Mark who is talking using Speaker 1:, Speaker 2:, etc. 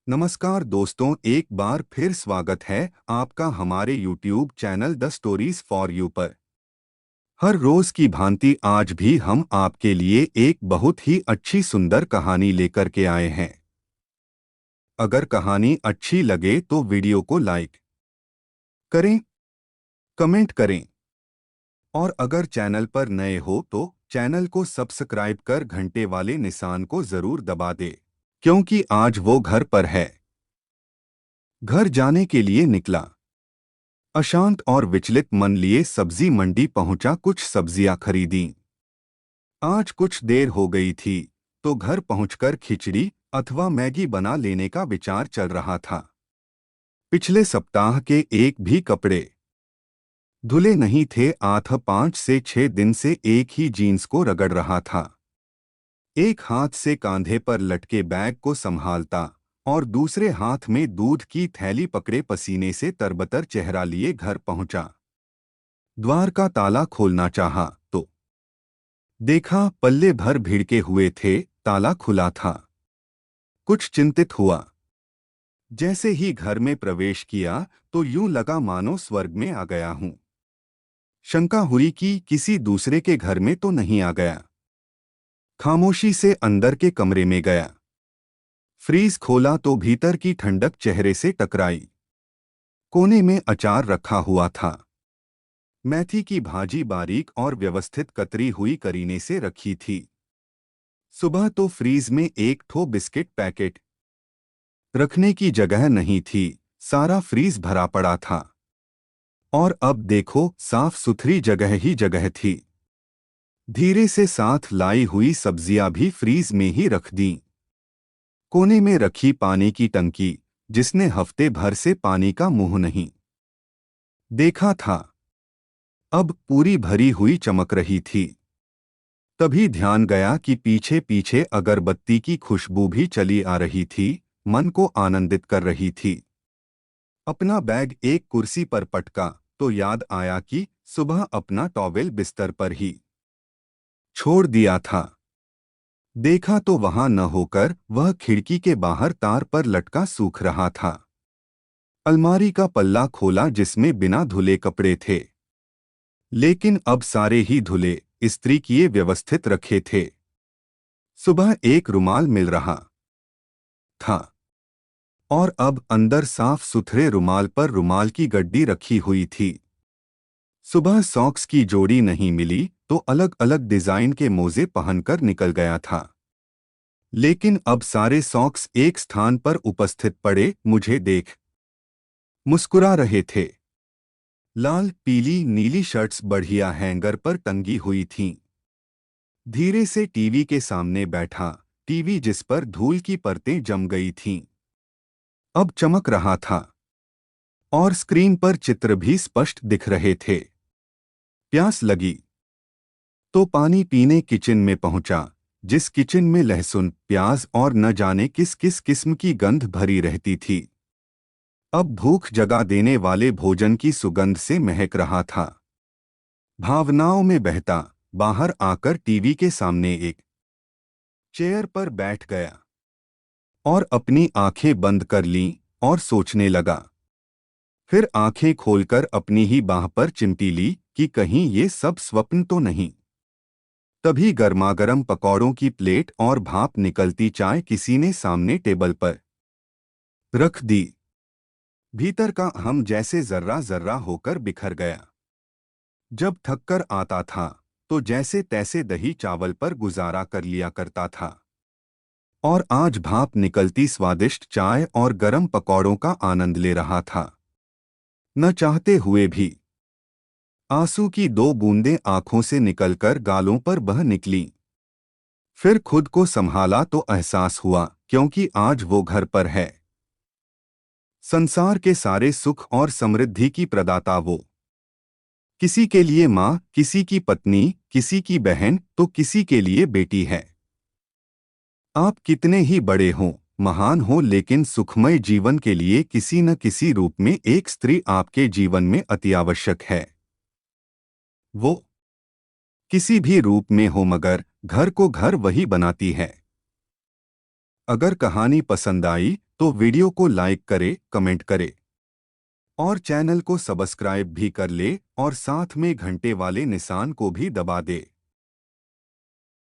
Speaker 1: नमस्कार दोस्तों, एक बार फिर स्वागत है आपका हमारे YouTube channel the stories for you पर। हर रोज की भांति आज भी हम आपके लिए एक बहुत ही अच्छी सुंदर कहानी लेकर के आए हैं। अगर कहानी अच्छी लगे तो वीडियो को लाइक करें, कमेंट करें और अगर चैनल पर नए हो तो चैनल को सब्सक्राइब कर घंटे वाले निशान को जरूर दबा दे, क्योंकि आज वो घर पर है। घर जाने के लिए निकला। अशांत और विचलित मन लिए सब्जी मंडी पहुंचा, कुछ सब्जियां खरीदी। आज कुछ देर हो गई थी तो घर पहुंचकर खिचड़ी अथवा मैगी बना लेने का विचार चल रहा था। पिछले सप्ताह के एक भी कपड़े धुले नहीं थे। 5 से 6 दिन से एक ही जीन्स को रगड़ रहा था। एक हाथ से कांधे पर लटके बैग को संभालता और दूसरे हाथ में दूध की थैली पकड़े पसीने से तरबतर चेहरा लिए घर पहुंचा। द्वार का ताला खोलना चाहा तो देखा पल्ले भर भिड़के हुए थे, ताला खुला था। कुछ चिंतित हुआ। जैसे ही घर में प्रवेश किया तो यूं लगा मानो स्वर्ग में आ गया हूं। शंका हुई कि किसी दूसरे के घर में तो नहीं आ गया। खामोशी से अंदर के कमरे में गया। फ्रीज खोला तो भीतर की ठंडक चेहरे से टकराई। कोने में अचार रखा हुआ था। मेथी की भाजी बारीक और व्यवस्थित कतरी हुई करीने से रखी थी। सुबह तो फ्रीज में एक ठो बिस्किट पैकेट रखने की जगह नहीं थी, सारा फ्रीज भरा पड़ा था। और अब देखो, साफ सुथरी जगह ही जगह थी। धीरे से साथ लाई हुई सब्जियां भी फ्रीज में ही रख दी। कोने में रखी पानी की टंकी, जिसने हफ्ते भर से पानी का मुंह नहीं देखा था, अब पूरी भरी हुई चमक रही थी। तभी ध्यान गया कि पीछे पीछे अगरबत्ती की खुशबू भी चली आ रही थी, मन को आनंदित कर रही थी। अपना बैग एक कुर्सी पर पटका तो याद आया कि सुबह अपना टॉवेल बिस्तर पर ही छोड़ दिया था। देखा तो वहां न होकर वह खिड़की के बाहर तार पर लटका सूख रहा था। अलमारी का पल्ला खोला जिसमें बिना धुले कपड़े थे, लेकिन अब सारे ही धुले इस्त्री किए व्यवस्थित रखे थे। सुबह एक रुमाल मिल रहा था और अब अंदर साफ सुथरे रुमाल पर रुमाल की गड्डी रखी हुई थी। सुबह सॉक्स की जोड़ी नहीं मिली तो अलग अलग डिजाइन के मोजे पहनकर निकल गया था, लेकिन अब सारे सॉक्स एक स्थान पर उपस्थित पड़े मुझे देख मुस्कुरा रहे थे। लाल पीली नीली शर्ट्स बढ़िया हैंगर पर टंगी हुई थीं। धीरे से टीवी के सामने बैठा। टीवी जिस पर धूल की परतें जम गई थीं, अब चमक रहा था और स्क्रीन पर चित्र भी स्पष्ट दिख रहे थे। प्यास लगी तो पानी पीने किचन में पहुंचा, जिस किचन में लहसुन प्याज और न जाने किस किस किस्म की गंध भरी रहती थी, अब भूख जगा देने वाले भोजन की सुगंध से महक रहा था। भावनाओं में बहता बाहर आकर टीवी के सामने एक चेयर पर बैठ गया और अपनी आंखें बंद कर लीं और सोचने लगा। फिर आंखें खोलकर अपनी ही बाह पर चिमटी ली कि कहीं ये सब स्वप्न तो नहीं। तभी गर्मागर्म पकौड़ों की प्लेट और भाप निकलती चाय किसी ने सामने टेबल पर रख दी। भीतर का हम जैसे जर्रा जर्रा होकर बिखर गया। जब थककर आता था तो जैसे तैसे दही चावल पर गुजारा कर लिया करता था, और आज भाप निकलती स्वादिष्ट चाय और गरम पकौड़ों का आनंद ले रहा था। न चाहते हुए भी आंसू की 2 बूंदें आंखों से निकलकर गालों पर बह निकलीं। फिर खुद को संभाला तो एहसास हुआ, क्योंकि आज वो घर पर है। संसार के सारे सुख और समृद्धि की प्रदाता वो। किसी के लिए माँ, किसी की पत्नी, किसी की बहन तो किसी के लिए बेटी है। आप कितने ही बड़े हों, महान हों, लेकिन सुखमय जीवन के लिए किसी न किसी रूप में एक स्त्री आपके जीवन में अति आवश्यक है। वो किसी भी रूप में हो, मगर घर को घर वही बनाती है। अगर कहानी पसंद आई तो वीडियो को लाइक करे, कमेंट करे और चैनल को सब्सक्राइब भी कर ले और साथ में घंटे वाले निशान को भी दबा दे।